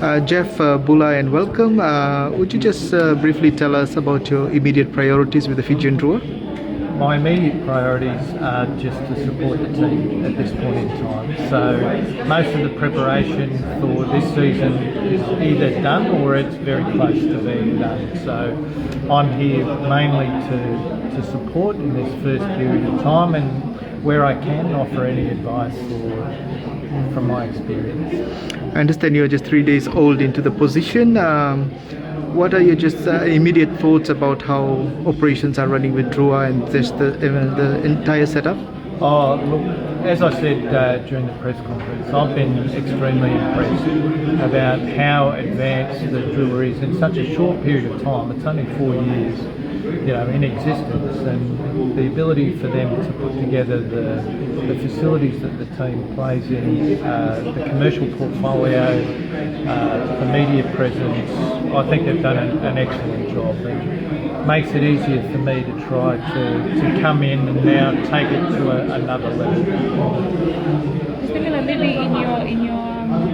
Jeff, Bula, and welcome. Would you just briefly tell us about your immediate priorities with the Fijian Drua? My immediate priorities are just to support the team at this point in time. So most of the preparation for this season is either done or it's very close to being done. So I'm here mainly to support in this first period of time, and where I can offer any advice from my experience. I understand you're just 3 days old into the position. What are your just immediate thoughts about how operations are running with Drua and just the entire setup? Oh, look, as I said during the press conference, I've been extremely impressed about how advanced the Drua is in such a short period of time. It's only 4 years, in existence, and the ability for them to put together the facilities that the team plays in, the commercial portfolio, the media presence. I think they've done an excellent job. It makes it easier for me to try to come in and now take it to another level. Speaking of maybe in your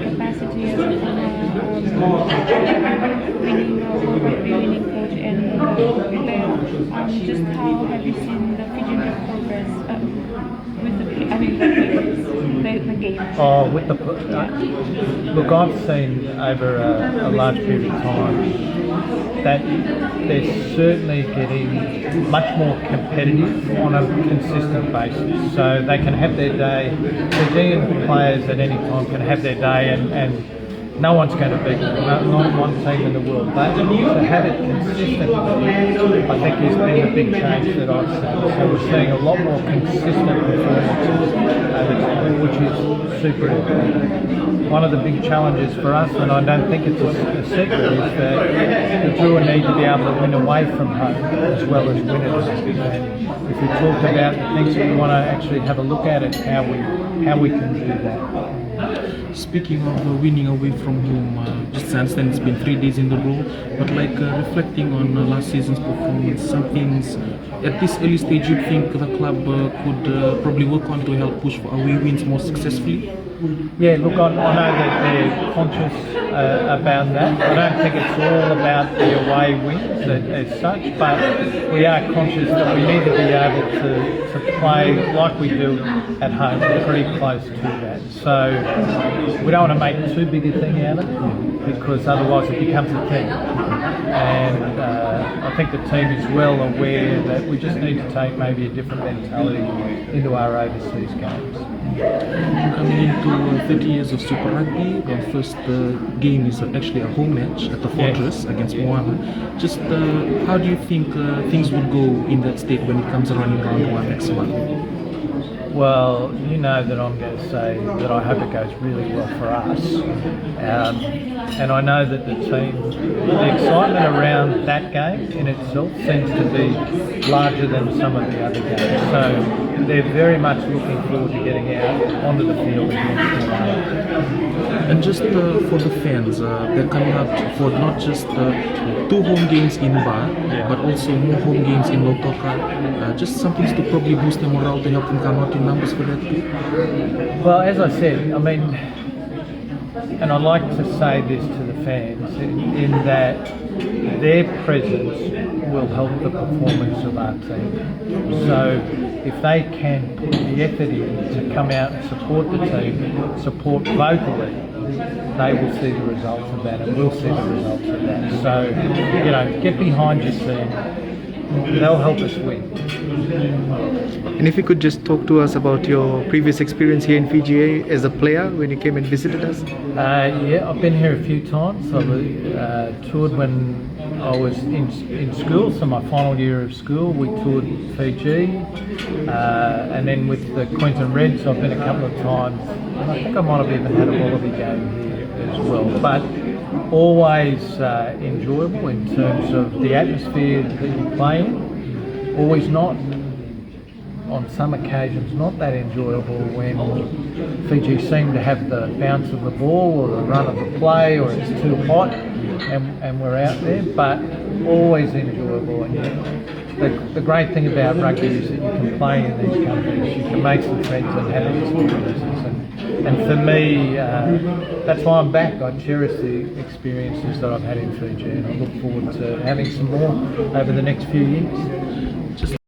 capacity as a winning coach and player, just how have you seen the Fijian progress with the game? Oh, look, I've seen over a large period of time that they're certainly getting much more competitive on a consistent basis. So they can have their day. Fijian players at any time can have their day, and no one's going to beat them, not one team in the world. But to have it consistently, I think has been the big change that I've seen. So we're seeing a lot more consistent performances over time, which is super important. One of the big challenges for us, and I don't think it's a secret, is that the Drua need to be able to win away from home as well as win at home. And if we talk about the things that we want to actually have a look at, it's how we can do that. Speaking of winning away from home, just I understand it's been 3 days in a row, but reflecting on last season's performance, some things at this early stage you think the club could probably work on to help push for away wins more successfully? Yeah, look, I know that they're conscious about that. I don't think it's all about the away wins as such, but we are conscious that we need to be able to play like we do at home, pretty close to that. So we don't want to make too big a thing out of it, because otherwise it becomes a team. And I think the team is well aware that we just need to take maybe a different mentality into our overseas games. Coming into 30 years of Super Rugby, our first game is actually a home match at the Fortress against Moana. Just how do you think things would go in that state when it comes around in round one next month? Well, you know that I'm going to say that I hope it goes really well for us. And I know that the team, the excitement around that game in itself seems to be larger than some of the other games. So they're very much looking forward to getting out onto the field against Moana. And just for the fans, they're coming up for not just 2 home games in Bar, but also more home games in Lautoka. Just some things to probably boost their morale to help them come out in numbers for that too. Well, as I said, I mean, and I'd like to say this to the fans, in that their presence will help the performance of our team. So if they can put the effort in to come out and support the team, support vocally, they will see the results of that, and we'll see the results of that. So, get behind your team. They'll help us win. And if you could just talk to us about your previous experience here in Fiji as a player when you came and visited us. Yeah, I've been here a few times. I toured when I was in school, so my final year of school we toured Fiji, and then with the Queensland Reds I've been a couple of times, and I think I might have even had a Wallaby game here as well. But always enjoyable in terms of the atmosphere that you play in. Always not, on some occasions, not that enjoyable when Fiji seem to have the bounce of the ball or the run of the play, or it's too hot and we're out there, but always enjoyable. And the great thing about rugby is that you can play in these countries, you can make some friends and have experiences, and And for me, that's why I'm back. I cherish the experiences that I've had in Fiji, and I look forward to having some more over the next few years.